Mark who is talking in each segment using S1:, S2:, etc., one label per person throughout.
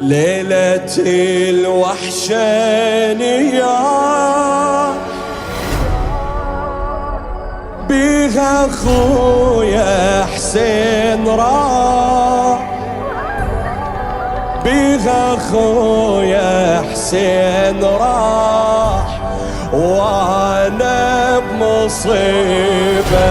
S1: ليلة الوحشانية بيها اخويا حسين راح، بيها اخويا حسين راح وانا بمصيبة.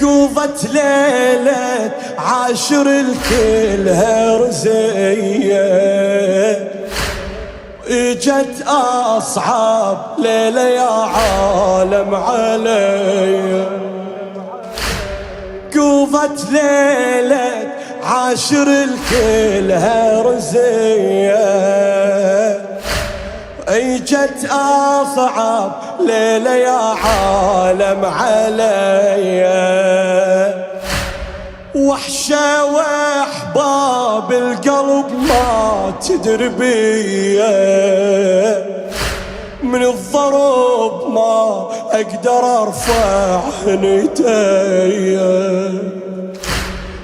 S1: قوضت ليلة عاشر الكل هرزية، اجت اصعب ليلة يا عالم علي. قوضت ليلة عاشر الكل هرزية، اجت اصعب ليلة يا عالم عليا. وحشة واحباب القلب ما تدري بيا، من الضرب ما اقدر ارفع هنيتيا،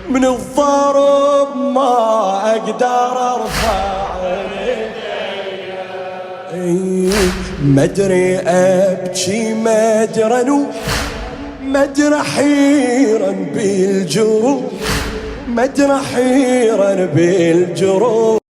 S1: من الضرب ما اقدر ارفع هنيتيا. ما ادري ابكي ما ادري انوح، ما ادري حيرا بالجروح، ما ادري حيرا بالجروح.